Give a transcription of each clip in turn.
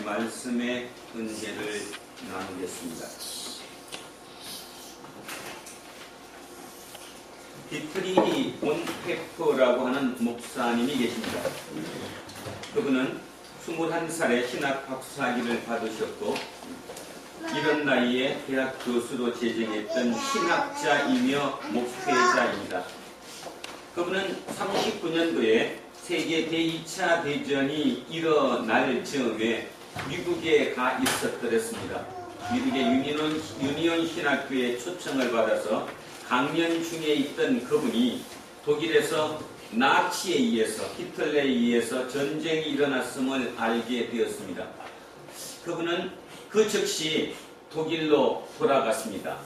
하나님의 말씀의 은혜를 나누겠습니다. 디트리히 본페퍼라고 하는 목사님이 계십니다. 그분은 21살에 신학 박사학위를 받으셨고 이런 나이에 대학 교수로 재직했던 신학자이며 목회자입니다. 그분은 39년도에 세계 제2차 대전이 일어날 즈음에 미국에 가 있었더랬습니다. 미국의 유니온 신학교에 초청을 받아서 강연 중에 있던 그분이 독일에서 나치에 의해서, 히틀러에 의해서 전쟁이 일어났음을 알게 되었습니다. 그분은 그 즉시 독일로 돌아갔습니다.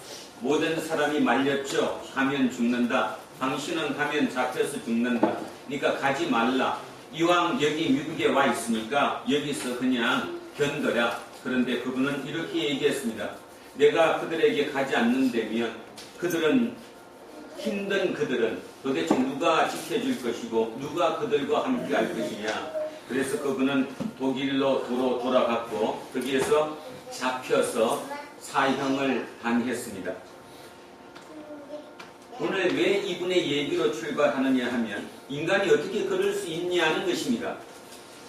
모든 사람이 말렸죠. 가면 죽는다. 당신은 가면 잡혀서 죽는다. 그러니까 가지 말라. 이왕 여기 미국에 와 있으니까 여기서 그냥 견뎌라. 그런데 그분은 이렇게 얘기했습니다. 내가 그들에게 가지 않는다면 힘든 그들은 도대체 누가 지켜줄 것이고 누가 그들과 함께 할 것이냐. 그래서 그분은 독일로 돌아갔고 거기에서 잡혀서 사형을 당했습니다. 오늘 왜 이분의 얘기로 출발하느냐 하면 인간이 어떻게 그럴 수 있냐는 것입니다.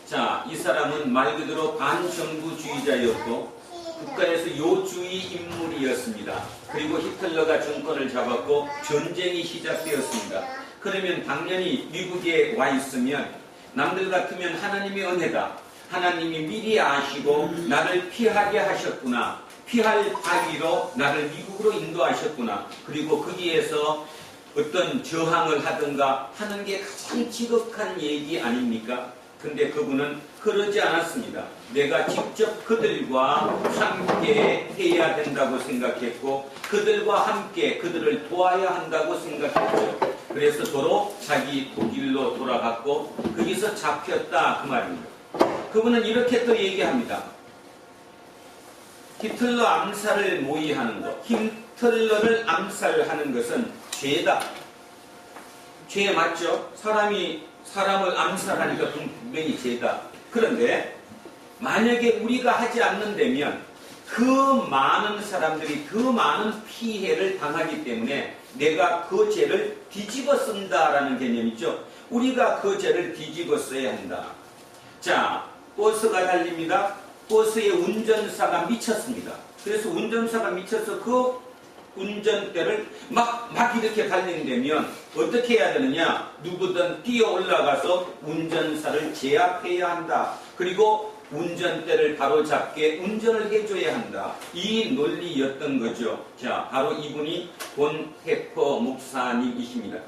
자, 이 사람은 말 그대로 반정부주의자였고 국가에서 요주의 인물이었습니다. 그리고 히틀러가 정권을 잡았고 전쟁이 시작되었습니다. 그러면 당연히 미국에 와 있으면 남들 같으면 하나님의 은혜다. 하나님이 미리 아시고 나를 피하게 하셨구나. 피할 바위로 나를 미국으로 인도하셨구나. 그리고 거기에서 어떤 저항을 하든가 하는 게 가장 지극한 얘기 아닙니까? 근데 그분은 그러지 않았습니다. 내가 직접 그들과 함께 해야 된다고 생각했고 그들과 함께 그들을 도와야 한다고 생각했죠. 그래서 도로 자기 독일로 돌아갔고 거기서 잡혔다 그 말입니다. 그분은 이렇게 또 얘기합니다. 히틀러 암살을 모의하는 것, 히틀러를 암살하는 것은 죄다. 죄 맞죠? 사람을 암살하니까 분명히 죄다. 그런데 만약에 우리가 하지 않는다면 그 많은 사람들이 그 많은 피해를 당하기 때문에 내가 그 죄를 뒤집어 쓴다라는 개념이죠. 우리가 그 죄를 뒤집어 써야 한다. 자, 버스가 달립니다. 버스의 운전사가 미쳤습니다. 그래서 운전사가 미쳐서 그 운전대를 막 이렇게 달린다면 어떻게 해야 되느냐? 누구든 뛰어 올라가서 운전사를 제압해야 한다. 그리고 운전대를 바로잡게 운전을 해줘야 한다. 이 논리였던 거죠. 자, 바로 이분이 본페퍼 목사님이십니다.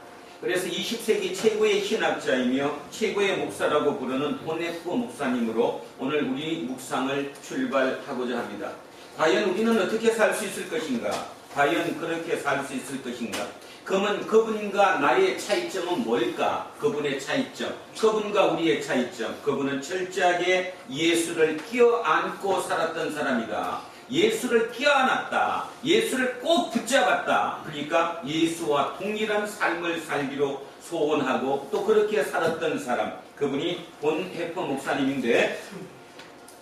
그래서 20세기 최고의 신학자이며 최고의 목사라고 부르는 본페퍼 목사님으로 오늘 우리 묵상을 출발하고자 합니다. 과연 우리는 어떻게 살 수 있을 것인가? 과연 그렇게 살 수 있을 것인가? 그러면 그분과 나의 차이점은 뭘까? 그분의 차이점, 그분과 우리의 차이점. 그분은 철저하게 예수를 끼어안고 살았던 사람이다. 예수를 끼어안았다. 예수를 꼭 붙잡았다. 그러니까 예수와 동일한 삶을 살기로 소원하고 또 그렇게 살았던 사람. 그분이 본페퍼 목사님인데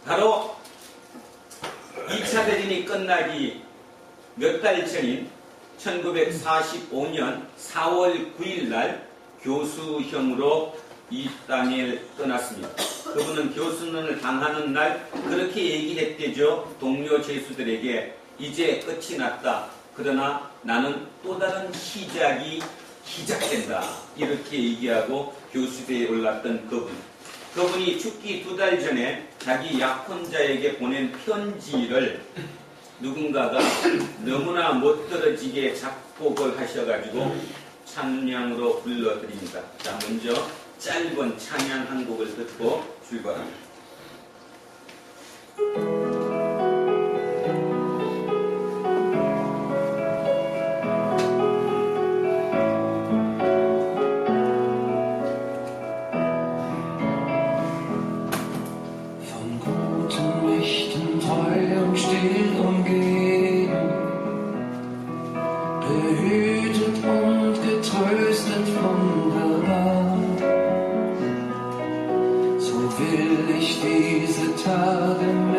바로 2차 대전이 끝나기 몇 달 전인 1945년 4월 9일 날 교수형으로 이 땅을 떠났습니다. 그분은 교수님을 당하는 날 그렇게 얘기했대죠. 동료 죄수들에게 이제 끝이 났다. 그러나 나는 또 다른 시작이 시작된다. 이렇게 얘기하고 교수대에 올랐던 그분. 그분이 죽기 2달 전에 자기 약혼자에게 보낸 편지를 누군가가 너무나 못 떨어지게 작곡을 하셔가지고 찬양으로 불러드립니다. 자, 먼저 짧은 찬양 한 곡을 듣고 출발합니다. Behütet und getröstet wunderbar, so will ich diese Tage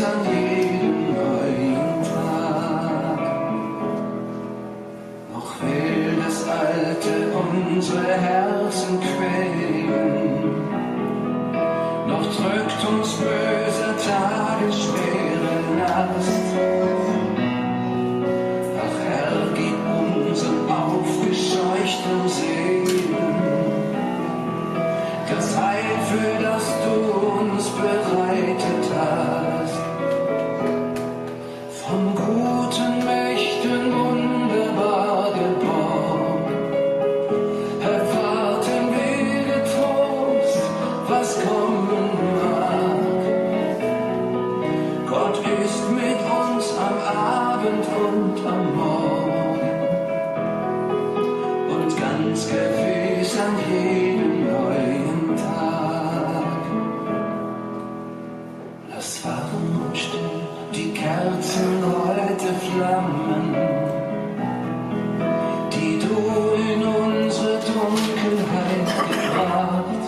an jedem neuen Tag. Noch will das Alte unsere Herzen quälen, noch drückt uns böse Tage schwere Last. Ach Herr, gib unseren aufgescheuchten Seelen das Heil, für das du uns bereitet hast. Von guten Mächten wunderbar geborgen, erwarten wir getrost, was kommen mag. Gott ist mit uns am Abend und am Morgen und ganz gewiss an jedem neuen Tag. Lass warm und still die Kerzen heute flammen, die du in unsere Dunkelheit gebracht.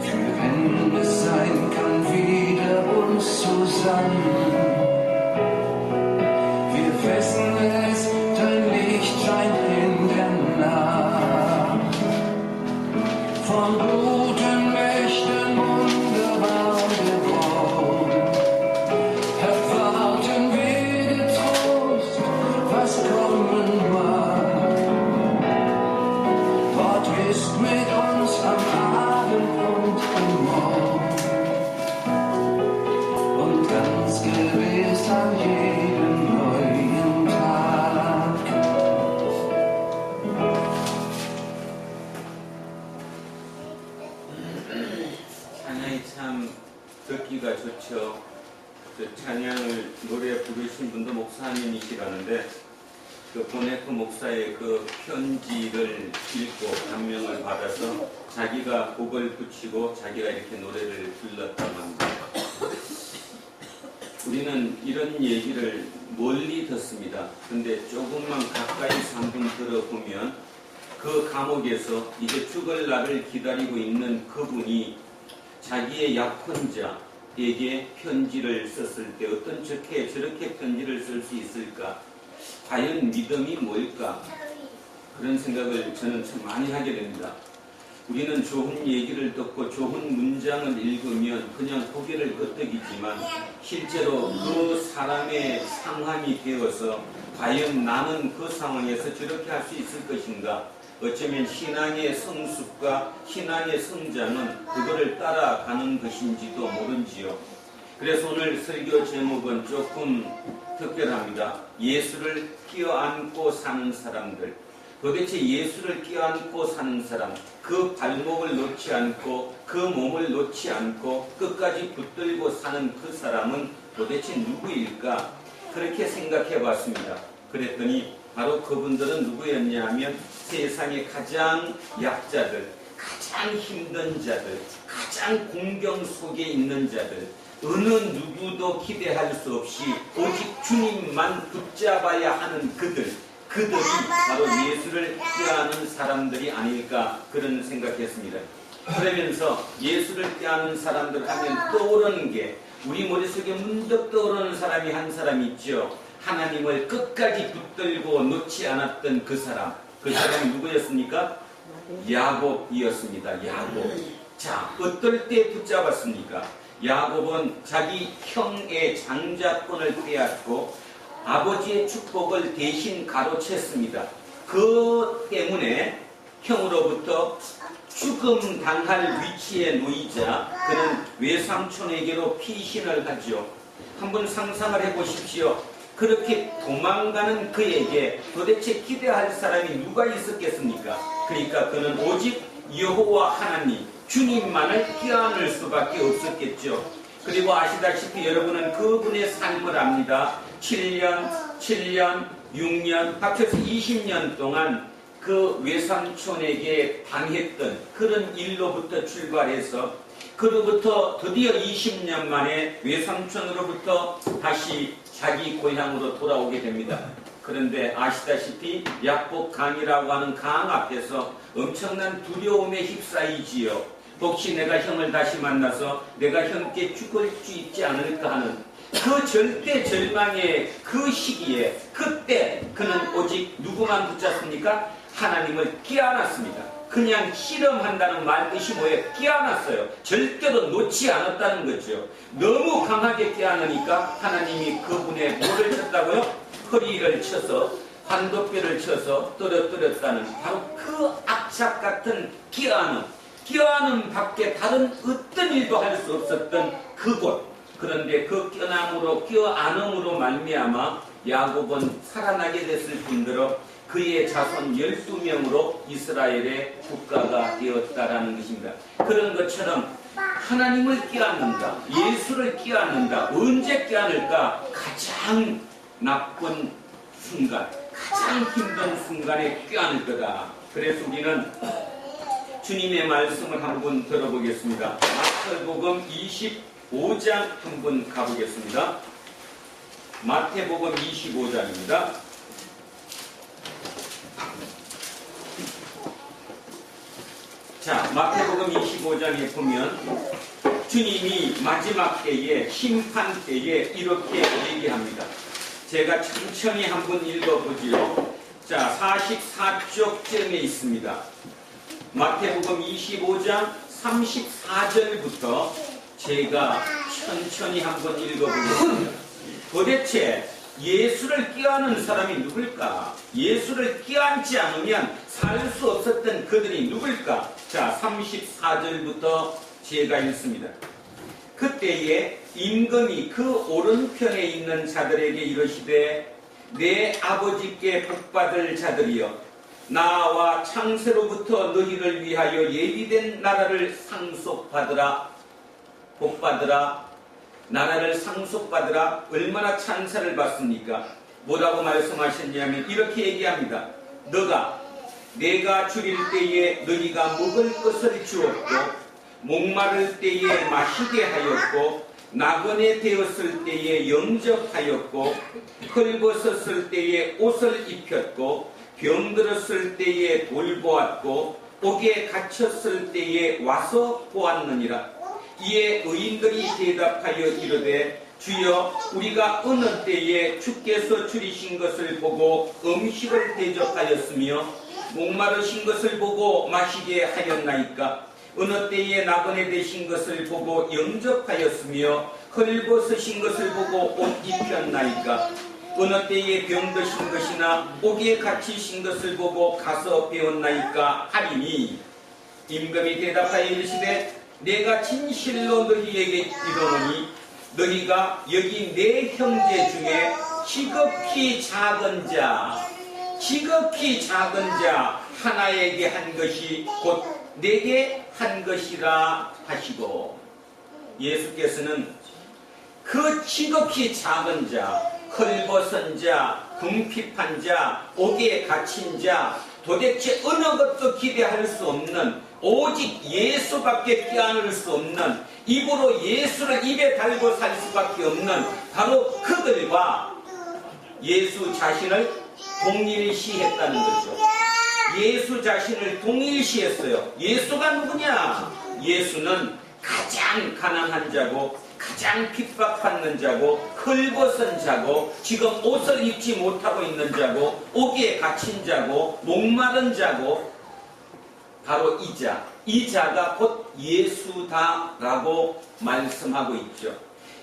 Für wenn es sein kann, wieder uns zusammen. Wir wissen es, dein Licht scheint in der Nacht. Von guten Mächten wunderbar geworden, erwarten wir getrost, was kommen mag. Gott ist mit uns am Abend und am Morgen und ganz gewiss an jedem neuen Tag. 찬양이 참 듣기가 좋죠. 그 찬양을 노래 부르신 분도 목사님이시라는데 그 보네프 목사의 그 편지를 읽고 감명을 받아서 자기가 곡을 붙이고 자기가 이렇게 노래를 불렀다고 합니다. 우리는 이런 얘기를 멀리 듣습니다. 근데 조금만 가까이서 한번 들어보면 그 감옥에서 이제 죽을 날을 기다리고 있는 그분이 자기의 약혼자에게 편지를 썼을 때 어떤 저렇게 편지를 쓸 수 있을까? 과연 믿음이 뭘까? 그런 생각을 저는 참 많이 하게 됩니다. 우리는 좋은 얘기를 듣고 좋은 문장을 읽으면 그냥 고개를 끄덕이지만 실제로 그 사람의 상황이 되어서 과연 나는 그 상황에서 저렇게 할 수 있을 것인가? 어쩌면 신앙의 성숙과 신앙의 성장은 그거를 따라가는 것인지도 모른지요. 그래서 오늘 설교 제목은 조금 특별합니다. 예수를 끼어안고 사는 사람들. 도대체 예수를 끼어안고 사는 사람, 그 발목을 놓지 않고 그 몸을 놓지 않고 끝까지 붙들고 사는 그 사람은 도대체 누구일까? 그렇게 생각해 봤습니다. 그랬더니 바로 그분들은 누구였냐 하면 세상의 가장 약자들, 가장 힘든 자들, 가장 공경 속에 있는 자들, 어느 누구도 기대할 수 없이 오직 주님만 붙잡아야 하는 그들이 바로 예수를 껴안은 사람들이 아닐까 그런 생각했습니다. 그러면서 예수를 껴안은 사람들 하면 떠오르는 게 우리 머릿속에 문득 떠오르는 사람이 한 사람이 있죠. 하나님을 끝까지 붙들고 놓지 않았던 그 사람. 그 사람이 누구였습니까? 야곱이었습니다. 야곱. 자, 어떨 때 붙잡았습니까? 야곱은 자기 형의 장자권을 빼앗고 아버지의 축복을 대신 가로챘습니다. 그 때문에 형으로부터 죽음 당할 위치에 놓이자 그는 외삼촌에게로 피신을 하죠. 한번 상상을 해보십시오. 그렇게 도망가는 그에게 도대체 기대할 사람이 누가 있었겠습니까? 그러니까 그는 오직 여호와 하나님, 주님만을 끼어안을 수밖에 없었겠죠. 그리고 아시다시피 여러분은 그분의 삶을 압니다. 7년, 6년, 합쳐서 20년 동안 그 외삼촌에게 당했던 그런 일로부터 출발해서 그로부터 드디어 20년 만에 외삼촌으로부터 다시 자기 고향으로 돌아오게 됩니다. 그런데 아시다시피 약복강이라고 하는 강 앞에서 엄청난 두려움에 휩싸이지요. 혹시 내가 형을 다시 만나서 내가 형께 죽을 수 있지 않을까 하는 그 절대 절망의 그 시기에 그때 그는 오직 누구만 붙잡습니까? 하나님을 끼안았습니다. 그냥 실험한다는 말 뜻이 뭐예요? 끼안았어요. 절대로 놓지 않았다는 거죠. 너무 강하게 끼안으니까 하나님이 그분의 뭐를 쳤다고요? 허리를 쳐서 환도뼈를 쳐서 떨어뜨렸다는 바로 그 악착 같은 끼안음 밖에 다른 어떤 일도 할 수 없었던 그곳. 그런데 그 끼안음으로 말미암아 야곱은 살아나게 됐을 뿐더러 그의 자손 12명으로 이스라엘의 국가가 되었다라는 것입니다. 그런 것처럼 하나님을 끼안는다, 예수를 끼안는다. 언제 끼안을까? 가장 나쁜 순간, 가장 힘든 순간에 끼안을 거다. 그래서 우리는 주님의 말씀을 한번 들어보겠습니다. 마태복음 25장 한번 가보겠습니다. 마태복음 25장입니다. 자, 마태복음 25장에 보면 주님이 마지막 때에 심판 때에 이렇게 얘기합니다. 제가 천천히 한번 읽어보지요. 자, 44쪽쯤에 있습니다. 마태복음 25장 34절부터 제가 천천히 한번 읽어보겠습니다. 도대체 예수를 끼안는 사람이 누굴까? 예수를 끼안지 않으면 살 수 없었던 그들이 누굴까? 자, 34절부터 제가 읽습니다. 그때에 임금이 그 오른편에 있는 자들에게 이르시되 내 아버지께 복받을 자들이여 나와 창세로부터 너희를 위하여 예비된 나라를 상속받으라. 복받으라. 나라를 상속받으라. 얼마나 찬사를 받습니까? 뭐라고 말씀하셨냐면 이렇게 얘기합니다. 내가 줄일 때에 너희가 먹을 것을 주었고 목마를 때에 마시게 하였고 나그네 되었을 때에 영접하였고 헐벗었을 때에 옷을 입혔고 병들었을 때에 돌보았고 옥에 갇혔을 때에 와서 보았느니라. 이에 의인들이 대답하여 이르되 주여 우리가 어느 때에 주께서 줄이신 것을 보고 음식을 대접하였으며 목마르신 것을 보고 마시게 하였나이까? 어느 때에 나그네 되신 것을 보고 영접하였으며 헐벗으신 것을 보고 옷 입혔나이까? 어느 때에 병드신 것이나 옥에 갇히신 것을 보고 가서 배웠나이까 하리니 임금이 대답하여 이르시되 내가 진실로 너희에게 이르노니 너희가 여기 내 형제 중에 지극히 작은 자 하나에게 한 것이 곧 내게 한 것이라 하시고 예수께서는 그 지극히 작은 자, 헐벗은 자, 궁핍한 자, 옥에 갇힌 자, 도대체 어느 것도 기대할 수 없는 오직 예수밖에 끼안을 수 없는 입으로 예수를 입에 달고 살 수밖에 없는 바로 그들과 예수 자신을 동일시했다는 거죠. 예수 자신을 동일시했어요. 예수가 누구냐? 예수는 가장 가난한 자고 가장 핍박받는 자고 헐벗은 자고 지금 옷을 입지 못하고 있는 자고 옥에 갇힌 자고 목마른 자고 바로 이 자가 곧 예수다라고 말씀하고 있죠.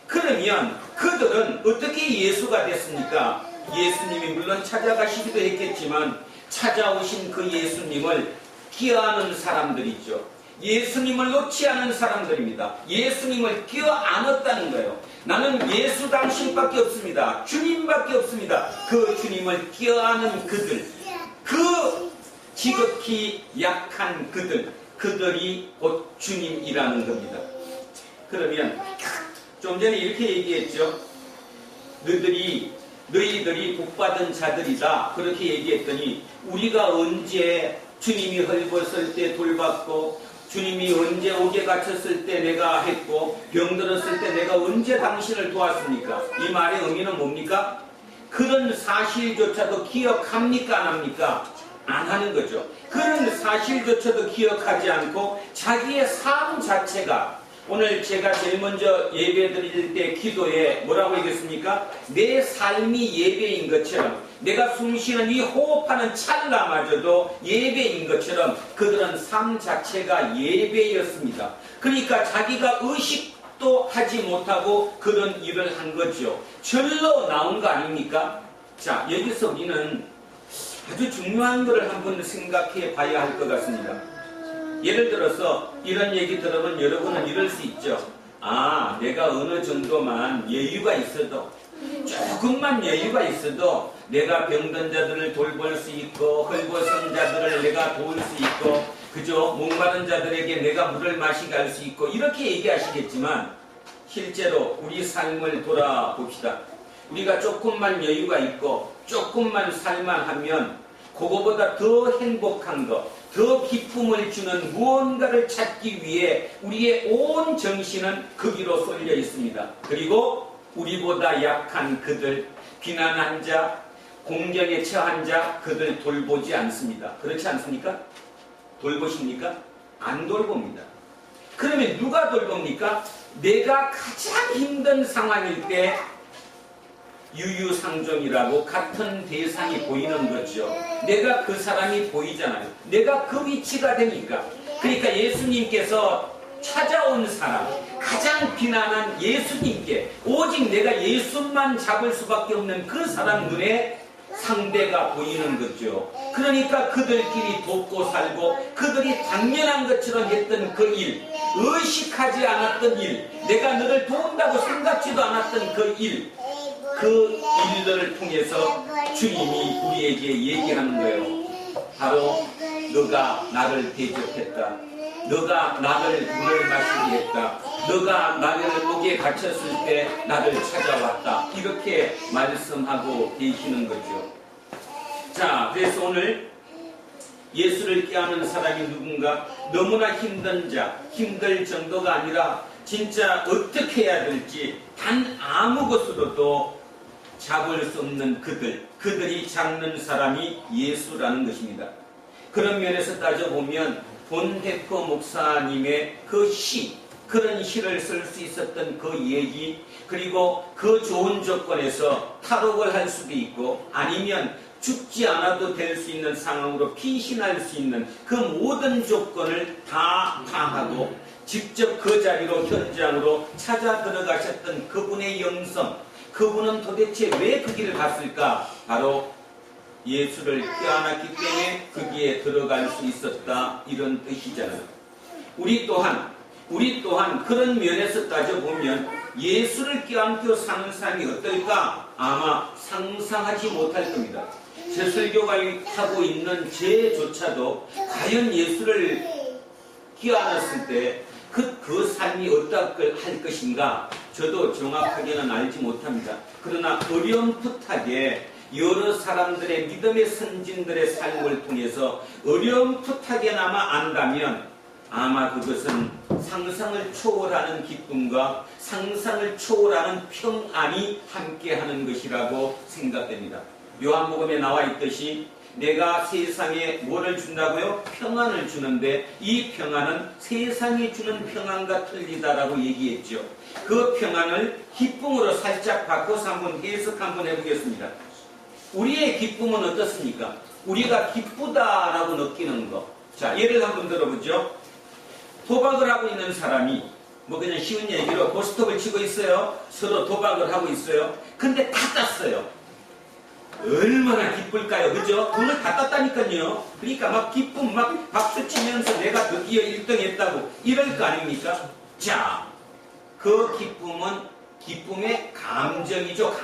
그러면 그들은 어떻게 예수가 됐습니까? 예수님이 물론 찾아가시기도 했겠지만 찾아오신 그 예수님을 끼어안은 사람들이죠. 예수님을 놓지 않은 사람들입니다. 예수님을 끼어안았다는 거예요. 나는 예수 당신밖에 없습니다. 주님밖에 없습니다. 그 주님을 끼어안은 그들, 그 지극히 약한 그들이 곧 주님이라는 겁니다. 그러면 좀 전에 이렇게 얘기했죠. 너희들이 복받은 자들이다. 그렇게 얘기했더니 우리가 언제 주님이 헐벗을 때 돌봤고 주님이 언제 옥에 갇혔을 때 내가 했고 병들었을 때 내가 언제 당신을 도왔습니까? 이 말의 의미는 뭡니까? 그런 사실조차도 기억합니까? 안 합니까? 안 하는 거죠. 그런 사실조차도 기억하지 않고 자기의 삶 자체가, 오늘 제가 제일 먼저 예배 드릴 때 기도에 뭐라고 얘기했습니까? 내 삶이 예배인 것처럼, 내가 숨쉬는 이 호흡하는 찰나마저도 예배인 것처럼 그들은 삶 자체가 예배였습니다. 그러니까 자기가 의식도 하지 못하고 그런 일을 한 거죠. 절로 나온 거 아닙니까? 자, 여기서 우리는 아주 중요한 것을 한번 생각해 봐야 할 것 같습니다. 예를 들어서 이런 얘기 들으면 여러분은 이럴 수 있죠. 아, 내가 어느 정도만 여유가 있어도, 조금만 여유가 있어도 내가 병든 자들을 돌볼 수 있고, 헐벗은 자들을 내가 도울 수 있고, 그죠? 목마른 자들에게 내가 물을 마시게 할 수 있고, 이렇게 얘기하시겠지만 실제로 우리 삶을 돌아봅시다. 우리가 조금만 여유가 있고 조금만 살만하면 그거보다 더 행복한 것, 더 기쁨을 주는 무언가를 찾기 위해 우리의 온 정신은 거기로 쏠려 있습니다. 그리고 우리보다 약한 그들, 비난한 자, 공경에 처한 자, 그들 돌보지 않습니다. 그렇지 않습니까? 돌보십니까? 안 돌봅니다. 그러면 누가 돌봅니까? 내가 가장 힘든 상황일 때 유유상종이라고 같은 대상이 보이는 거죠. 내가 그 사람이 보이잖아요. 내가 그 위치가 되니까. 그러니까 예수님께서 찾아온 사람, 가장 비난한 예수님께 오직 내가 예수만 잡을 수밖에 없는 그 사람 눈에 상대가 보이는 거죠. 그러니까 그들끼리 돕고 살고, 그들이 당연한 것처럼 했던 그 일, 의식하지 않았던 일, 내가 너를 도운다고 생각지도 않았던 그 일, 그 일들을 통해서 주님이 우리에게 얘기하는 거예요. 바로 너가 나를 대접했다. 너가 나를 물을 마시게 했다. 너가 나를 목에 갇혔을 때 나를 찾아왔다. 이렇게 말씀하고 계시는 거죠. 자, 그래서 오늘 예수를 꾀하는 사람이 누군가? 너무나 힘든 자, 힘들 정도가 아니라 진짜 어떻게 해야 될지 단 아무 것으로도 잡을 수 없는 그들이 잡는 사람이 예수라는 것입니다. 그런 면에서 따져보면 본데커 목사님의 그 시, 그런 시를 쓸 수 있었던 그 얘기, 그리고 그 좋은 조건에서 탈옥을 할 수도 있고, 아니면 죽지 않아도 될 수 있는 상황으로 피신할 수 있는 그 모든 조건을 다 하고 직접 그 자리로, 현장으로 찾아 들어가셨던 그분의 영성, 그분은 도대체 왜 그 길을 갔을까? 바로 예수를 껴안았기 때문에 거기에 들어갈 수 있었다, 이런 뜻이잖아요. 우리 또한 그런 면에서 따져보면 예수를 껴안고 사는 사람이 어떨까? 아마 상상하지 못할 겁니다. 제 설교가 하고 있는 제조차도 과연 예수를 껴안았을 때 그 삶이 어떻게 할 것인가? 저도 정확하게는 알지 못합니다. 그러나 어렴풋하게 여러 사람들의 믿음의 선진들의 삶을 통해서 어렴풋하게나마 안다면 아마 그것은 상상을 초월하는 기쁨과 상상을 초월하는 평안이 함께하는 것이라고 생각됩니다. 요한복음에 나와 있듯이 내가 세상에 뭐를 준다고요? 평안을 주는데 이 평안은 세상이 주는 평안과 틀리다라고 얘기했죠. 그 평안을 기쁨으로 살짝 바꿔서 한번 해석 한번 해보겠습니다. 우리의 기쁨은 어떻습니까? 우리가 기쁘다라고 느끼는 것. 자, 예를 한번 들어보죠. 도박을 하고 있는 사람이, 뭐 그냥 쉬운 얘기로 고스톱을 치고 있어요. 서로 도박을 하고 있어요. 근데 다 땄어요. 얼마나 기쁠까요? 그죠? 돈을 다 땄다니까요. 그러니까 막 기쁨, 막 박수 치면서 내가 드디어 1등 했다고 이럴 거 아닙니까? 자, 그 기쁨은 기쁨의 감정이죠.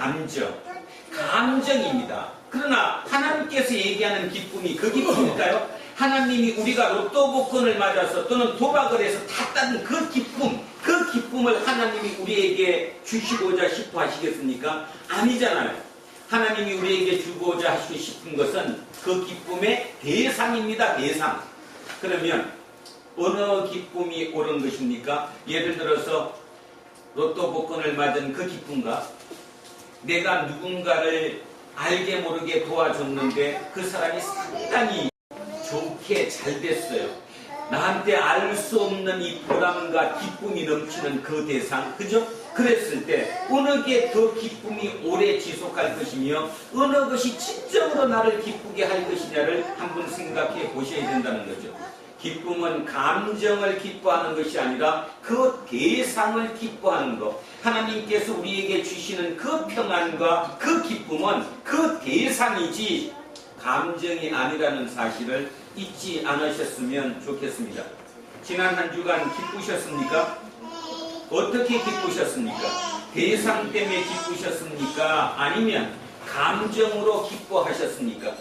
감정입니다. 그러나 하나님께서 얘기하는 기쁨이 그 기쁨일까요? 하나님이 우리가 로또 복권을 맞아서 또는 도박을 해서 다 딴 그 기쁨을 하나님이 우리에게 주시고자 싶어 하시겠습니까? 아니잖아요. 하나님이 우리에게 주고자 하시고 싶은 것은 그 기쁨의 대상입니다. 대상. 그러면 어느 기쁨이 옳은 것입니까? 예를 들어서 로또 복권을 맞은 그 기쁨과 내가 누군가를 알게 모르게 도와줬는데 그 사람이 상당히 좋게 잘 됐어요. 나한테 알 수 없는 이 보람과 기쁨이 넘치는 그 대상, 그죠? 그랬을 때 어느 게 더 기쁨이 오래 지속할 것이며 어느 것이 진정으로 나를 기쁘게 할 것이냐를 한번 생각해 보셔야 된다는 거죠. 기쁨은 감정을 기뻐하는 것이 아니라 그 대상을 기뻐하는 것. 하나님께서 우리에게 주시는 그 평안과 그 기쁨은 그 대상이지 감정이 아니라는 사실을 잊지 않으셨으면 좋겠습니다. 지난 한 주간 기쁘셨습니까? 어떻게 기쁘셨습니까? 대상 때문에 기쁘셨습니까? 아니면 감정으로 기뻐하셨습니까?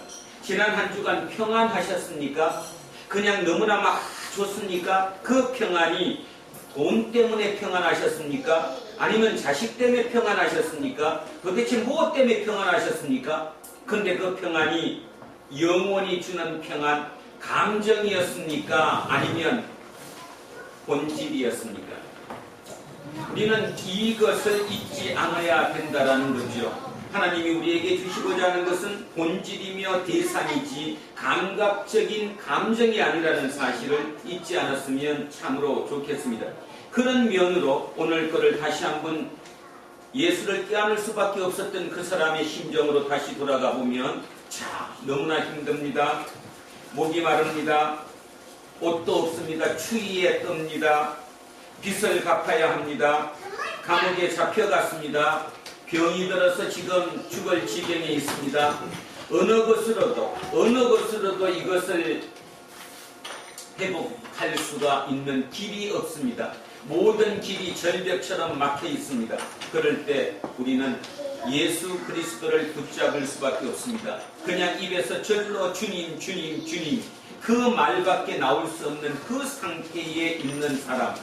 지난 한 주간 평안하셨습니까? 그냥 너무나 막 좋습니까? 그 평안이 돈 때문에 평안하셨습니까? 아니면 자식 때문에 평안하셨습니까? 도대체 무엇 때문에 평안하셨습니까? 근데 그 평안이 영원히 주는 평안, 감정이었습니까? 아니면 본질이었습니까? 우리는 이것을 잊지 않아야 된다는 거죠. 하나님이 우리에게 주시고자 하는 것은 본질이며 대상이지 감각적인 감정이 아니라는 사실을 잊지 않았으면 참으로 좋겠습니다. 그런 면으로 오늘 거를 다시 한번 예수를 껴안을 수밖에 없었던 그 사람의 심정으로 다시 돌아가 보면, 자, 너무나 힘듭니다. 목이 마릅니다. 옷도 없습니다. 추위에 떱니다. 빚을 갚아야 합니다. 감옥에 잡혀갔습니다. 병이 들어서 지금 죽을 지경에 있습니다. 어느 것으로도 이것을 회복할 수가 있는 길이 없습니다. 모든 길이 절벽처럼 막혀 있습니다. 그럴 때 우리는 예수 그리스도를 붙잡을 수밖에 없습니다. 그냥 입에서 절로 주님, 주님, 주님 그 말밖에 나올 수 없는 그 상태에 있는 사람,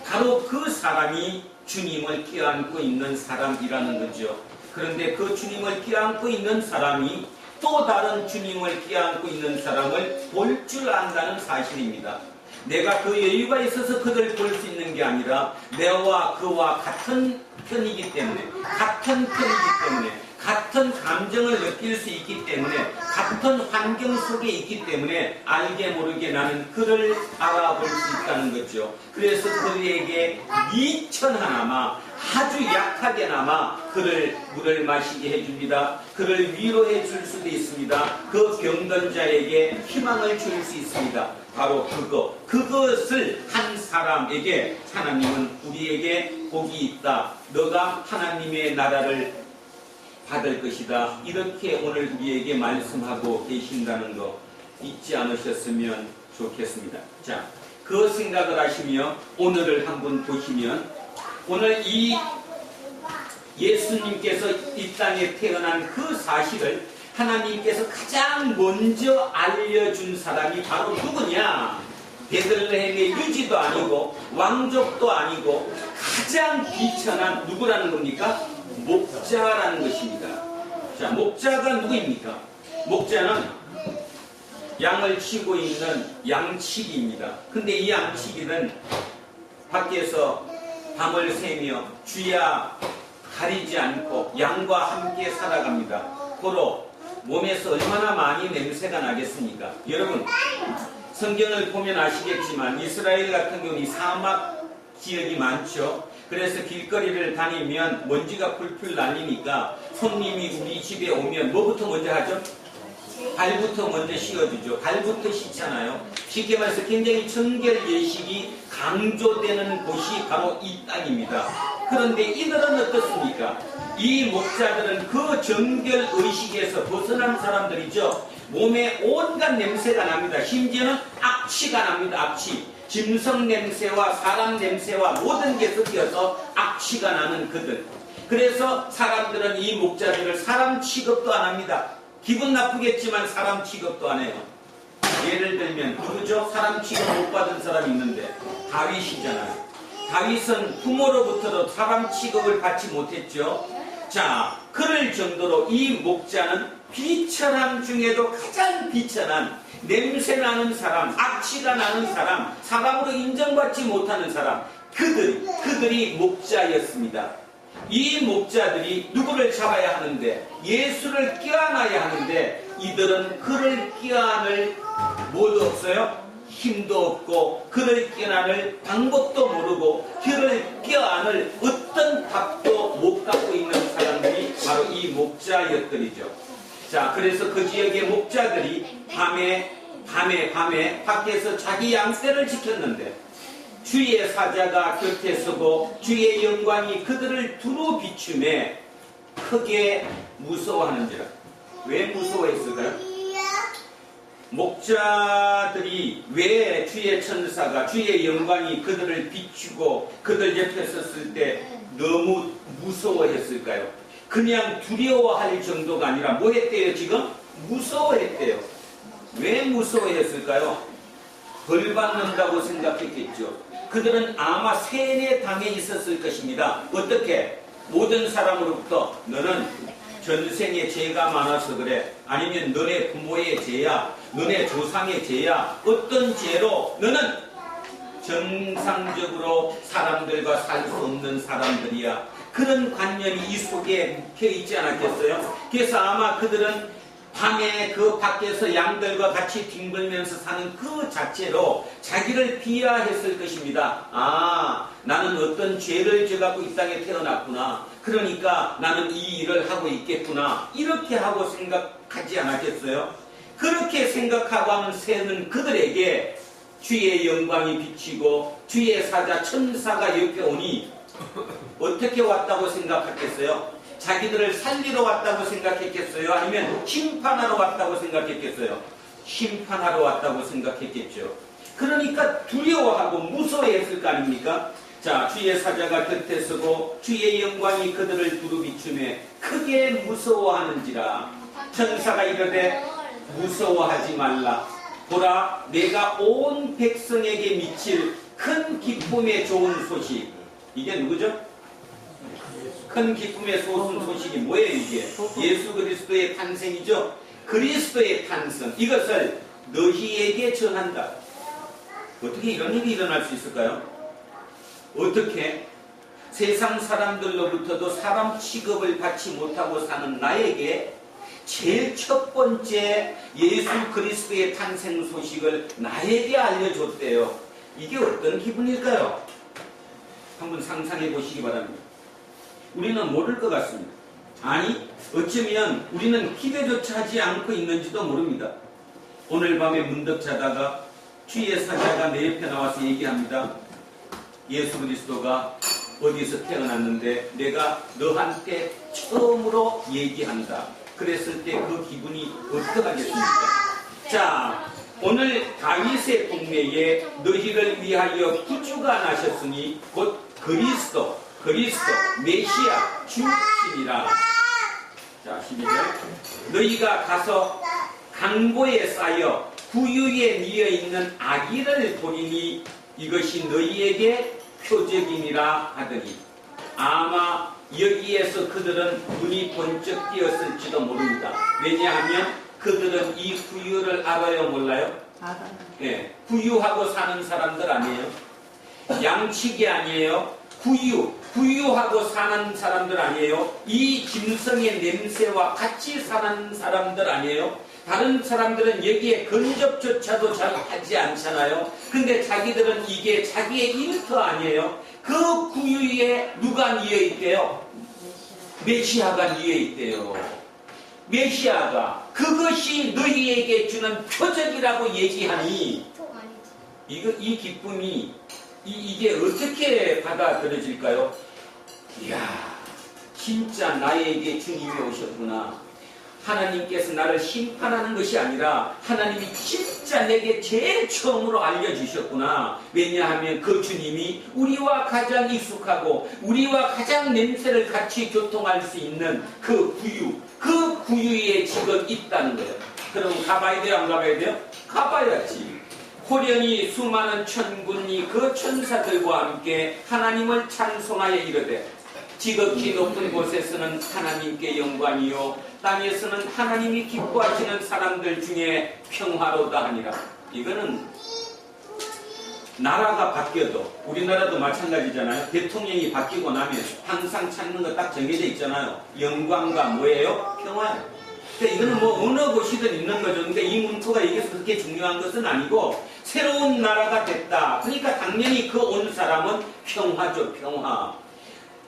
바로 그 사람이 주님을 껴안고 있는 사람이라는 거죠. 그런데 그 주님을 껴안고 있는 사람이 또 다른 주님을 껴안고 있는 사람을 볼 줄 안다는 사실입니다. 내가 그 여유가 있어서 그들 볼 수 있는 게 아니라 내와 그와 같은 편이기 때문에, 같은 감정을 느낄 수 있기 때문에, 같은 환경 속에 있기 때문에 알게 모르게 나는 그를 알아볼 수 있다는 거죠. 그래서 그에게 미천하나마, 아주 약하게나마 그를 물을 마시게 해줍니다. 그를 위로해 줄 수도 있습니다. 그 병든 자에게 희망을 줄 수 있습니다. 바로 그것을 한 사람에게 하나님은 우리에게 복이 있다. 너가 하나님의 나라를 받을 것이다. 이렇게 오늘 우리에게 말씀하고 계신다는 거 잊지 않으셨으면 좋겠습니다. 자, 그 생각을 하시며 오늘을 한번 보시면, 오늘 이 예수님께서 이 땅에 태어난 그 사실을 하나님께서 가장 먼저 알려준 사람이 바로 누구냐? 베들레헴의 유지도 아니고 왕족도 아니고 가장 비천한 누구라는 겁니까? 목자라는 것입니다. 자, 목자가 누구입니까? 목자는 양을 치고 있는 양치기입니다. 근데 이 양치기는 밖에서 밤을 새며 주야 가리지 않고 양과 함께 살아갑니다. 고로 몸에서 얼마나 많이 냄새가 나겠습니까? 여러분, 성경을 보면 아시겠지만 이스라엘 같은 경우는 사막 지역이 많죠. 그래서 길거리를 다니면 먼지가 풀풀 날리니까 손님이 우리 집에 오면 뭐부터 먼저 하죠? 발부터 먼저 씻어주죠. 발부터 씻잖아요. 쉽게 말해서 굉장히 청결 예식이 강조되는 곳이 바로 이 땅입니다. 그런데 이들은 어떻습니까? 이 목자들은 그 정결 의식에서 벗어난 사람들이죠. 몸에 온갖 냄새가 납니다. 심지어는 악취가 납니다. 악취. 짐승 냄새와 사람 냄새와 모든 게 섞여서 악취가 나는 그들. 그래서 사람들은 이 목자들을 사람 취급도 안 합니다. 기분 나쁘겠지만 사람 취급도 안 해요. 예를 들면 누구죠? 사람 취급 못 받은 사람이 있는데 다윗이잖아요. 다윗은 부모로부터도 사람 취급을 받지 못했죠. 자, 그럴 정도로 이 목자는 비천함 중에도 가장 비천한, 냄새나는 사람, 악취가 나는 사람, 사람으로 인정받지 못하는 사람, 그들이 목자였습니다. 이 목자들이 누구를 잡아야 하는데, 예수를 껴안아야 하는데, 이들은 그를 껴안을 뭐도 없어요? 힘도 없고 그를 껴안을 방법도 모르고 그를 껴안을 어떤 답도 못 갖고 있는 사람들이 바로 이 목자였더리죠. 자, 그래서 그 지역의 목자들이 밤에 밖에서 자기 양떼를 지켰는데 주의 사자가 곁에 서고 주의 영광이 그들을 두루 비추매 크게 무서워하는지라. 왜 무서워했을까요? 목자들이 왜 주의 천사가 주의 영광이 그들을 비추고 그들 옆에 섰을 때 너무 무서워했을까요? 그냥 두려워할 정도가 아니라 뭐 했대요? 지금? 무서워했대요. 왜 무서워했을까요? 벌 받는다고 생각했겠죠. 그들은 아마 세뇌당해 있었을 것입니다. 어떻게? 모든 사람으로부터 너는 전생에 죄가 많아서 그래, 아니면 너네 부모의 죄야, 너네 조상의 죄야, 어떤 죄로 너는 정상적으로 사람들과 살 수 없는 사람들이야. 그런 관념이 이 속에 묵혀 있지 않았겠어요? 그래서 아마 그들은 밤에 그 밖에서 양들과 같이 뒹굴면서 사는 그 자체로 자기를 비하했을 것입니다. 아, 나는 어떤 죄를 져갖고 이 땅에 태어났구나. 그러니까 나는 이 일을 하고 있겠구나. 이렇게 하고 생각하지 않았겠어요? 그렇게 생각하고 하는 새는 그들에게 주의 영광이 비치고 주의 사자 천사가 옆에 오니 어떻게 왔다고 생각했겠어요? 자기들을 살리러 왔다고 생각했겠어요? 아니면 심판하러 왔다고 생각했겠어요? 심판하러 왔다고 생각했겠죠. 그러니까 두려워하고 무서워했을 거 아닙니까? 자, 주의 사자가 곁에 서고 주의 영광이 그들을 두루 비추매 크게 무서워하는지라. 천사가 이르되 무서워하지 말라. 보라, 내가 온 백성에게 미칠 큰 기쁨의 좋은 소식. 이게 누구죠? 큰 기쁨의 좋은 소식이 뭐예요? 이게 예수 그리스도의 탄생이죠. 그리스도의 탄생, 이것을 너희에게 전한다. 어떻게 이런 일이 일어날 수 있을까요? 어떻게? 세상 사람들로부터도 사람 취급을 받지 못하고 사는 나에게 제일 첫 번째 예수 그리스도의 탄생 소식을 나에게 알려줬대요. 이게 어떤 기분일까요? 한번 상상해 보시기 바랍니다. 우리는 모를 것 같습니다. 아니, 어쩌면 우리는 기대조차 하지 않고 있는지도 모릅니다. 오늘 밤에 문득 자다가 주의 사자가 내 옆에 나와서 얘기합니다. 예수 그리스도가 어디서 태어났는데 내가 너한테 처음으로 얘기한다. 그랬을 때 그 기분이 어떡하겠습니까? 자, 오늘 다윗의 동네에 너희를 위하여 구주가 나셨으니 곧 그리스도, 메시아, 주신이라. 자, 12절. 너희가 가서 강보에 쌓여 구유에 뉘어 있는 아기를 보리니 이것이 너희에게 표적이니라 하더니 아마 여기에서 그들은 눈이 번쩍 띄었을지도 모릅니다. 왜냐하면 그들은 이 구유를 알아요, 몰라요? 알아요. 예, 구유하고 사는 사람들 아니에요? 양치기 아니에요? 구유하고 사는 사람들 아니에요? 이 짐승의 냄새와 같이 사는 사람들 아니에요? 다른 사람들은 여기에 근접조차도 잘 하지 않잖아요. 근데 자기들은 이게 자기의 일터 아니에요? 그 구유에 누가 뉘어 있대요? 메시아가 뉘어 있대요. 메시아가 그것이 너희에게 주는 표적이라고 얘기하니 이 기쁨이 이게 어떻게 받아들여질까요? 이야, 진짜 나에게 주님이 오셨구나. 하나님께서 나를 심판하는 것이 아니라 하나님이 진짜 내게 제일 처음으로 알려주셨구나. 왜냐하면 그 주님이 우리와 가장 익숙하고 우리와 가장 냄새를 같이 교통할 수 있는 그 구유에 지금 있다는 거예요. 그럼 가봐야 돼요? 안 가봐야 돼요? 가봐야지. 호련히 수많은 천군이 그 천사들과 함께 하나님을 찬송하여 이르되 지극히 높은 곳에서는 하나님께 영광이요 땅에서는 하나님이 기뻐하시는 사람들 중에 평화로다 하니라. 이거는 나라가 바뀌어도 우리나라도 마찬가지잖아요. 대통령이 바뀌고 나면 항상 찾는 거 딱 정해져 있잖아요. 영광과 뭐예요? 평화예요. 그러니까 이거는 뭐 어느 곳이든 있는 거죠. 그러니까 이 문구가 여기서 그렇게 중요한 것은 아니고 새로운 나라가 됐다. 그러니까 당연히 그 온 사람은 평화죠. 평화.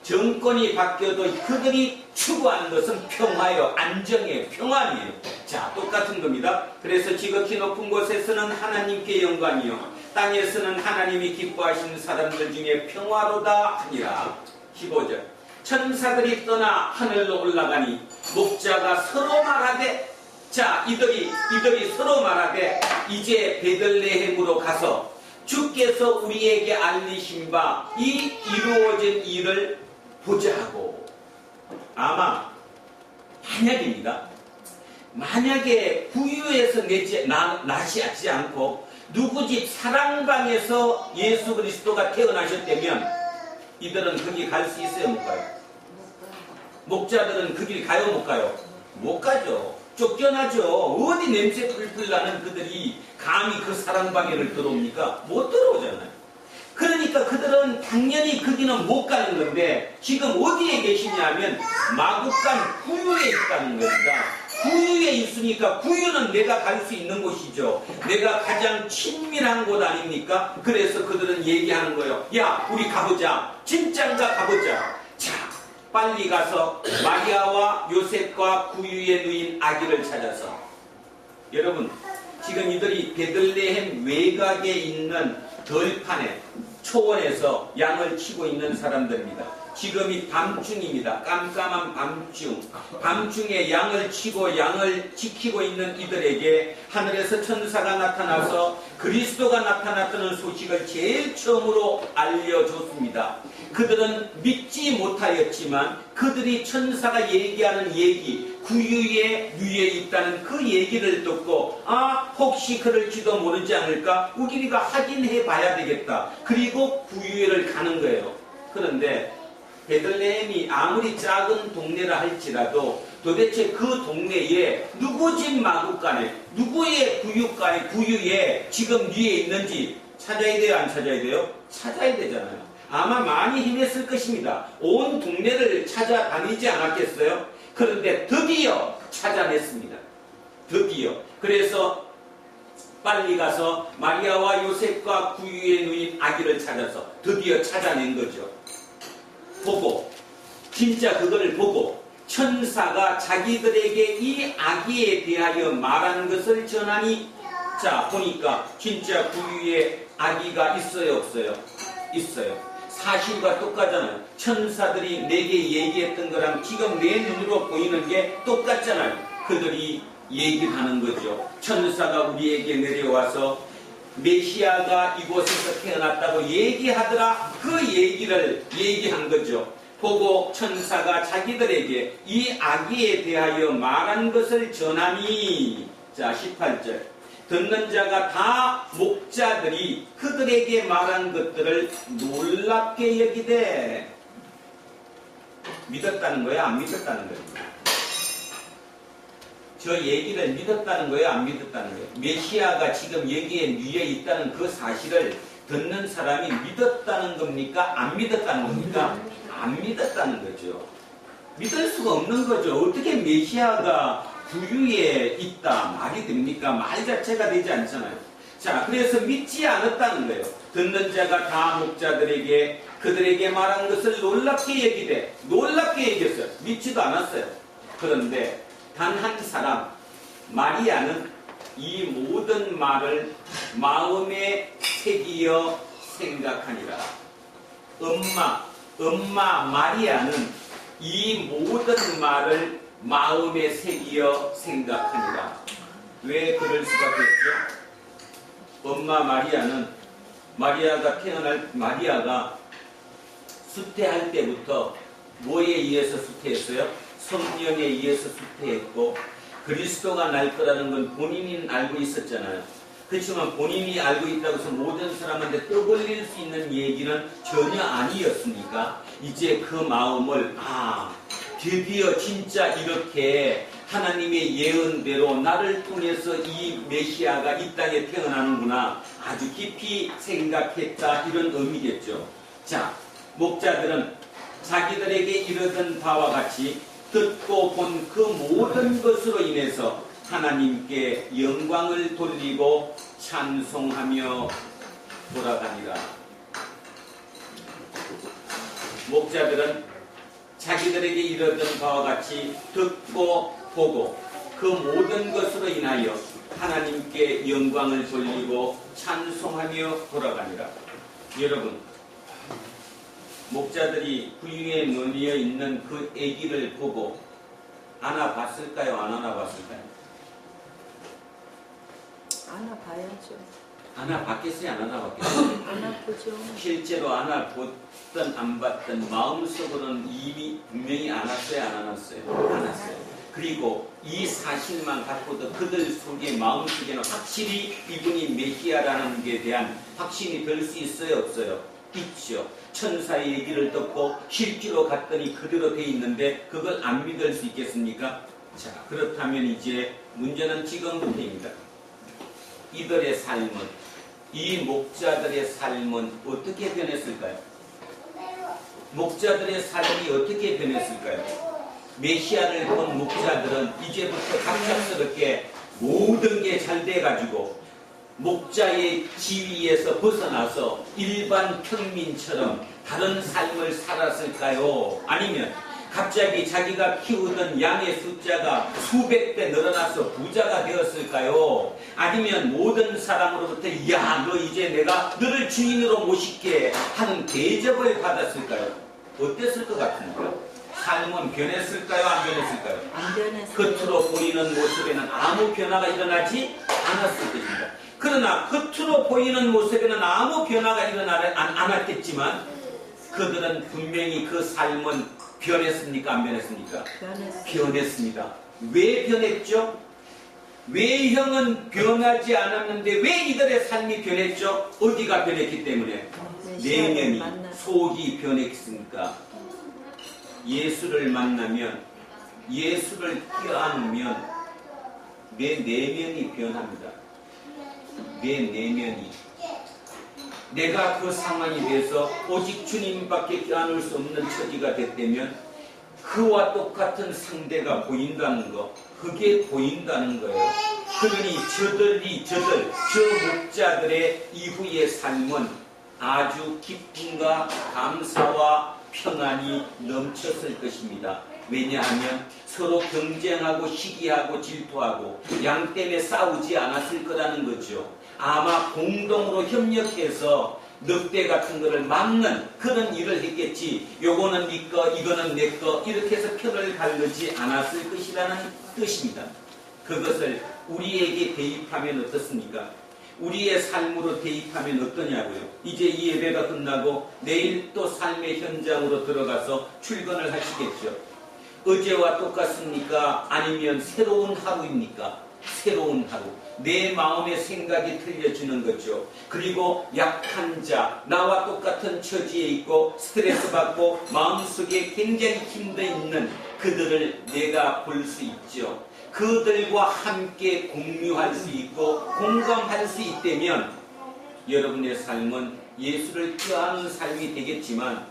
정권이 바뀌어도 그들이 추구하는 것은 평화예요. 안정이에요. 평안이에요. 자, 똑같은 겁니다. 그래서 지극히 높은 곳에서는 하나님께 영광이요, 땅에서는 하나님이 기뻐하시는 사람들 중에 평화로다 하니라. 15절. 천사들이 떠나 하늘로 올라가니 목자가 서로 말하되, 자, 이들이 서로 말하되 이제 베들레헴으로 가서 주께서 우리에게 알리신 바 이 이루어진 일을 보자 하고. 아마 만약입니다. 만약에 구유에서 나지 않고 누구 집 사랑방에서 예수 그리스도가 태어나셨다면 이들은 거기 갈 수 있어요? 못 가요? 목자들은 그 길 가요? 못 가요? 못 가죠. 쫓겨나죠. 어디 냄새 풀풀 나는 그들이 감히 그 사랑방에를 들어옵니까? 못 들어오잖아요. 그러니까 그들은 당연히 거기는 못 가는 건데 지금 어디에 계시냐면 마국간 구유에 있다는 겁니다. 구유에 있으니까 구유는 내가 갈 수 있는 곳이죠. 내가 가장 친밀한 곳 아닙니까? 그래서 그들은 얘기하는 거예요. 야, 우리 가보자. 진짠가 가보자. 자, 빨리 가서 마리아와 요셉과 구유에 누인 아기를 찾아서. 여러분, 지금 이들이 베들레헴 외곽에 있는 들판에 초원에서 양을 치고 있는 사람들입니다. 지금이 밤중입니다. 깜깜한 밤중. 밤중에 양을 치고 양을 지키고 있는 이들에게 하늘에서 천사가 나타나서 그리스도가 나타났다는 소식을 제일 처음으로 알려줬습니다. 그들은 믿지 못하였지만 그들이 천사가 얘기하는 얘기, 구유에 누에 있다는 그 얘기를 듣고, 아, 혹시 그럴지도 모르지 않을까? 우리가 확인해 봐야 되겠다. 그리고 구유에를 가는 거예요. 그런데 베들레헴이 아무리 작은 동네라 할지라도 도대체 그 동네에 누구 집 마구간에, 누구의 구유간에, 구유에 지금 위에 있는지 찾아야 돼요? 안 찾아야 돼요? 찾아야 되잖아요. 아마 많이 힘냈을 것입니다. 온 동네를 찾아다니지 않았겠어요? 그런데 드디어 찾아냈습니다. 드디어. 그래서 빨리 가서 마리아와 요셉과 구유에 누인 아기를 찾아서 드디어 찾아낸 거죠. 보고, 진짜 그거를 보고 천사가 자기들에게 이 아기에 대하여 말하는 것을 전하니, 자, 보니까 진짜 구유에 아기가 있어요, 없어요? 있어요. 사실과 똑같잖아요. 천사들이 내게 얘기했던 거랑 지금 내 눈으로 보이는 게 똑같잖아요. 그들이 얘기를 하는 거죠. 천사가 우리에게 내려와서 메시아가 이곳에서 태어났다고 얘기하더라. 그 얘기를 얘기한 거죠. 보고 천사가 자기들에게 이 아기에 대하여 말한 것을 전하니, 자, 18절. 듣는 자가 다 목자들이 그들에게 말한 것들을 놀랍게 여기되. 믿었다는 거예요? 안 믿었다는 거예요? 저 얘기를 믿었다는 거예요? 안 믿었다는 거예요? 메시아가 지금 여기에 위에 있다는 그 사실을 듣는 사람이 믿었다는 겁니까? 안 믿었다는 겁니까? 안 믿었다는 거죠. 믿을 수가 없는 거죠. 어떻게 메시아가 구유에 있다 말이 됩니까? 말 자체가 되지 않잖아요. 자, 그래서 믿지 않았다는 거예요. 듣는 자가 다 목자들에게 그들에게 말한 것을 놀랍게 여기되. 놀랍게 여겼어요. 믿지도 않았어요. 그런데 단 한 사람, 마리아는 이 모든 말을 마음에 새기어 생각하니라. 엄마 마리아는 이 모든 말을 마음에 새기어 생각하니라. 왜 그럴 수밖에 없죠? 엄마 마리아는 마리아가 수태할 때부터 뭐에 의해서 수태했어요? 성령에 의해서 수태했고, 그리스도가 날 거라는 건 본인이 알고 있었잖아요. 그렇지만 본인이 알고 있다고 해서 모든 사람한테 떠벌릴 수 있는 얘기는 전혀 아니었으니까 이제 그 마음을, 드디어 진짜 이렇게 하나님의 예언대로 나를 통해서 이 메시아가 이 땅에 태어나는구나, 아주 깊이 생각했다, 이런 의미겠죠. 자, 목자들은 자기들에게 이르던 바와 같이 듣고 본 그 모든 것으로 인해서 하나님께 영광을 돌리고 찬송하며 돌아다니라. 목자들은 자기들에게 이르던 바와 같이 듣고 보고 그 모든 것으로 인하여 하나님께 영광을 돌리고 찬송하며 돌아가니라. 여러분, 목자들이 부유에 논리어 있는 그 아기를 보고 안아봤을까요? 안 안아봤을까요? 안아봐야죠. 안아봤겠어요? 안 안아봤겠어요? 안아보죠. 실제로 안아봤든 안 봤든 마음속으로는 이미 분명히 안았어요? 안 안았어요? 안았어요. 그리고 이 사실만 갖고도 그들 속에 마음속에는 확실히 이분이 메시아라는 게 대한 확신이 들 수 있어요? 없어요? 있죠. 천사의 얘기를 듣고 실제로 갔더니 그대로 돼 있는데 그걸 안 믿을 수 있겠습니까? 자, 그렇다면 이제 문제는 지금부터입니다. 이들의 삶은, 이 목자들의 삶은 어떻게 변했을까요? 목자들의 삶이 어떻게 변했을까요? 메시아를 본 목자들은 이제부터 갑작스럽게 모든 게 잘 돼가지고 목자의 지위에서 벗어나서 일반 평민처럼 다른 삶을 살았을까요? 아니면 갑자기 자기가 키우던 양의 숫자가 수백 배 늘어나서 부자가 되었을까요? 아니면 모든 사람으로부터 야, 너 이제 내가 너를 주인으로 모실게 하는 대접을 받았을까요? 어땠을 것 같습니까? 삶은 변했을까요? 안 변했을까요? 안 변했어요. 겉으로 보이는 모습에는 아무 변화가 일어나지 않았을 것입니다. 그러나 겉으로 보이는 모습에는 아무 변화가 일어나지 않았겠지만 그들은 분명히 그 삶은 변했습니까? 안 변했습니까? 변했어요. 변했습니다. 왜 변했죠? 외형은 변하지 않았는데 왜 이들의 삶이 변했죠? 어디가 변했기 때문에? 내면이, 속이 변했습니까? 예수를 만나면, 예수를 껴안으면 내 내면이 변합니다. 내 내면이. 내가 그 상황이 돼서 오직 주님밖에 껴안을 수 없는 처지가 됐다면 그와 똑같은 상대가 보인다는 거, 그게 보인다는 거예요. 그러니 저 목자들의 이후의 삶은 아주 기쁨과 감사와 평안이 넘쳤을 것입니다. 왜냐하면 서로 경쟁하고 시기하고 질투하고 양 때문에 싸우지 않았을 거라는 거죠. 아마 공동으로 협력해서 늑대 같은 거를 막는 그런 일을 했겠지. 요거는 네 거, 이거는 내 거, 이렇게 해서 편을 가르지 않았을 것이라는 뜻입니다. 그것을 우리에게 대입하면 어떻습니까? 우리의 삶으로 대입하면 어떠냐고요. 이제 이 예배가 끝나고 내일 또 삶의 현장으로 들어가서 출근을 하시겠죠. 어제와 똑같습니까? 아니면 새로운 하루입니까? 새로운 하루. 내 마음의 생각이 틀려지는 거죠. 그리고 약한 자, 나와 똑같은 처지에 있고 스트레스 받고 마음속에 굉장히 힘들어 있는 그들을 내가 볼 수 있죠. 그들과 함께 공유할 수 있고 공감할 수 있다면 여러분의 삶은 예수를 껴안는 삶이 되겠지만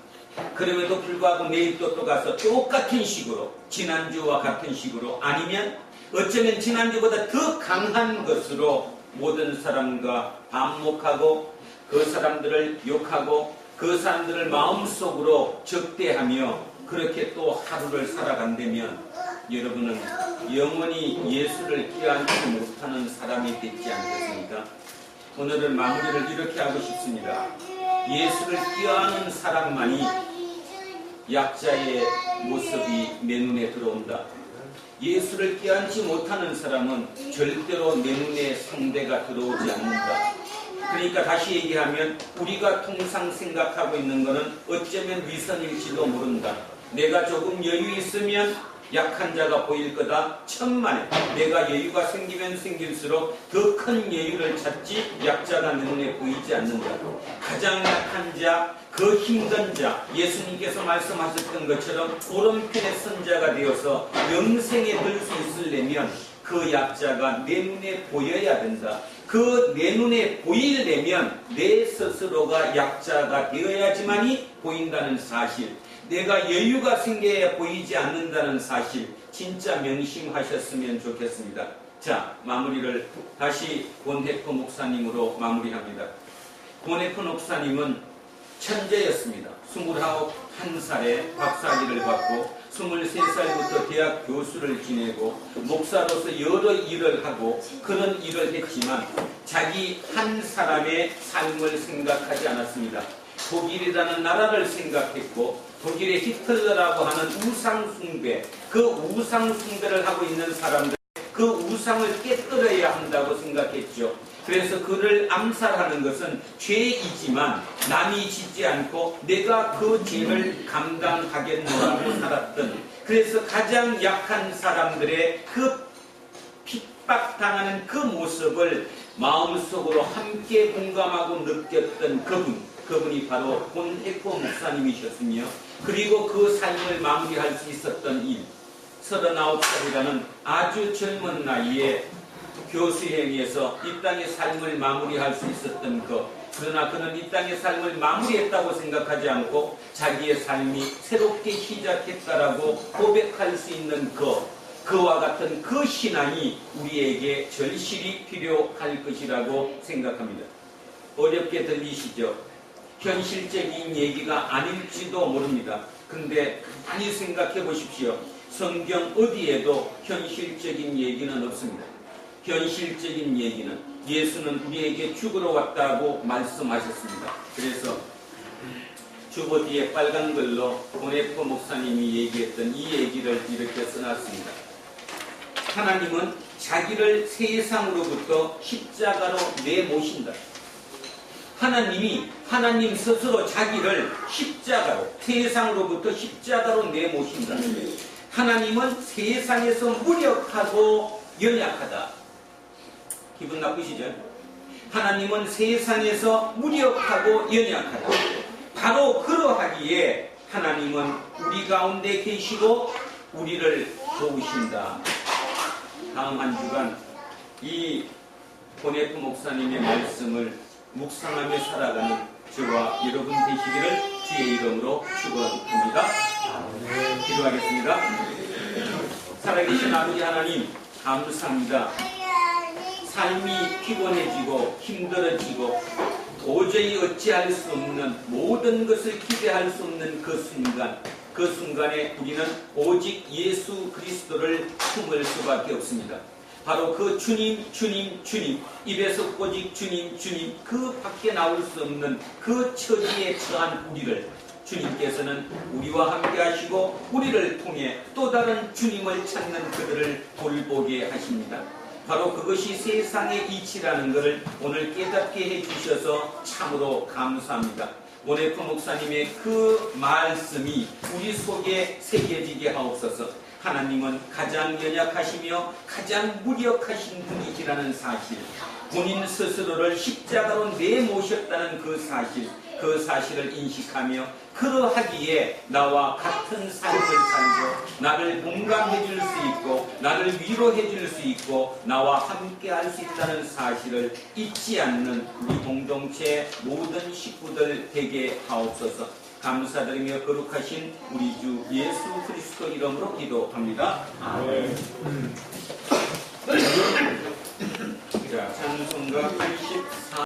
그럼에도 불구하고 내일 또 가서 똑같은 식으로 지난주와 같은 식으로 아니면 어쩌면 지난주보다 더 강한 것으로 모든 사람과 반목하고 그 사람들을 욕하고 그 사람들을 마음속으로 적대하며 그렇게 또 하루를 살아간다면 여러분은 영원히 예수를 껴안지 못하는 사람이 되지 않겠습니까? 오늘은 마무리를 이렇게 하고 싶습니다. 예수를 껴안은 사람만이 약자의 모습이 내 눈에 들어온다. 예수를 껴안지 못하는 사람은 절대로 내 눈에 상대가 들어오지 않는다. 그러니까 다시 얘기하면 우리가 통상 생각하고 있는 것은 어쩌면 위선일지도 모른다. 내가 조금 여유 있으면 약한 자가 보일 거다. 천만에 내가 여유가 생기면 생길수록 더 큰 여유를 찾지 약자가 내 눈에 보이지 않는다. 가장 약한 자, 그 힘든 자, 예수님께서 말씀하셨던 것처럼 오른편의 선자가 되어서 영생에 들 수 있으려면 그 약자가 내 눈에 보여야 된다. 그 내 눈에 보이려면 내 스스로가 약자가 되어야지만이 보인다는 사실, 내가 여유가 생겨야 보이지 않는다는 사실 진짜 명심하셨으면 좋겠습니다. 자, 마무리를 다시 본해퍼 목사님으로 마무리합니다. 본해퍼 목사님은 천재였습니다. 21살에 박사학위를 받고 23살부터 대학 교수를 지내고 목사로서 여러 일을 하고 그런 일을 했지만 자기 한 사람의 삶을 생각하지 않았습니다. 독일이라는 나라를 생각했고 독일의 히틀러라고 하는 우상숭배, 그 우상숭배를 하고 있는 사람들, 그 우상을 깨뜨려야 한다고 생각했죠. 그래서 그를 암살하는 것은 죄이지만 남이 짓지 않고 내가 그 죄를 감당하겠노라고 살았던, 그래서 가장 약한 사람들의 그 핍박당하는 그 모습을 마음속으로 함께 공감하고 느꼈던 그분이 바로 본해퍼 목사님이셨으며, 그리고 그 삶을 마무리할 수 있었던 일, 39살이라는 아주 젊은 나이에 교수행위에서 이 땅의 삶을 마무리할 수 있었던 것, 그러나 그는 이 땅의 삶을 마무리했다고 생각하지 않고 자기의 삶이 새롭게 시작했다라고 고백할 수 있는 그와 같은 그 신앙이 우리에게 절실히 필요할 것이라고 생각합니다. 어렵게 들리시죠? 현실적인 얘기가 아닐지도 모릅니다. 근데 많이 생각해 보십시오. 성경 어디에도 현실적인 얘기는 없습니다. 현실적인 얘기는 예수는 우리에게 죽으러 왔다고 말씀하셨습니다. 그래서 주보 뒤에 빨간 글로 본해퍼 목사님이 얘기했던 이 얘기를 이렇게 써놨습니다. 하나님은 자기를 세상으로부터 십자가로 내모신다. 하나님 스스로 자기를 십자가로, 세상으로부터 십자가로 내모신다. 하나님은 세상에서 무력하고 연약하다. 기분 나쁘시죠? 하나님은 세상에서 무력하고 연약하다. 바로 그러하기에 하나님은 우리 가운데 계시고 우리를 도우신다. 다음 한 주간 이 본해퍼 목사님의 말씀을 묵상하며 살아가는 저와 여러분 되시기를 주의 이름으로 축원합니다. 기도하겠습니다. 살아계신 아버지 하나님, 감사합니다. 삶이 피곤해지고 힘들어지고 도저히 어찌할 수 없는, 모든 것을 기대할 수 없는 그 순간에 우리는 오직 예수 그리스도를 품을 수밖에 없습니다. 바로 그 주님, 입에서 오직 주님, 그 밖에 나올 수 없는 그 처지에 처한 우리를 주님께서는 우리와 함께 하시고 우리를 통해 또 다른 주님을 찾는 그들을 돌보게 하십니다. 바로 그것이 세상의 이치라는 것을 오늘 깨닫게 해주셔서 참으로 감사합니다. 본해퍼 목사님의 그 말씀이 우리 속에 새겨지게 하옵소서. 하나님은 가장 연약하시며 가장 무력하신 분이시라는 사실, 본인 스스로를 십자가로 내모셨다는 그 사실을 인식하며 그러하기에 나와 같은 삶을 살고 나를 공감해 줄 수 있고 나를 위로해 줄 수 있고 나와 함께 할 수 있다는 사실을 잊지 않는 우리 공동체 모든 식구들 되게 하옵소서. 감사드리며 거룩하신 우리 주 예수 그리스도 이름으로 기도합니다. 아멘. 자, 찬송가 84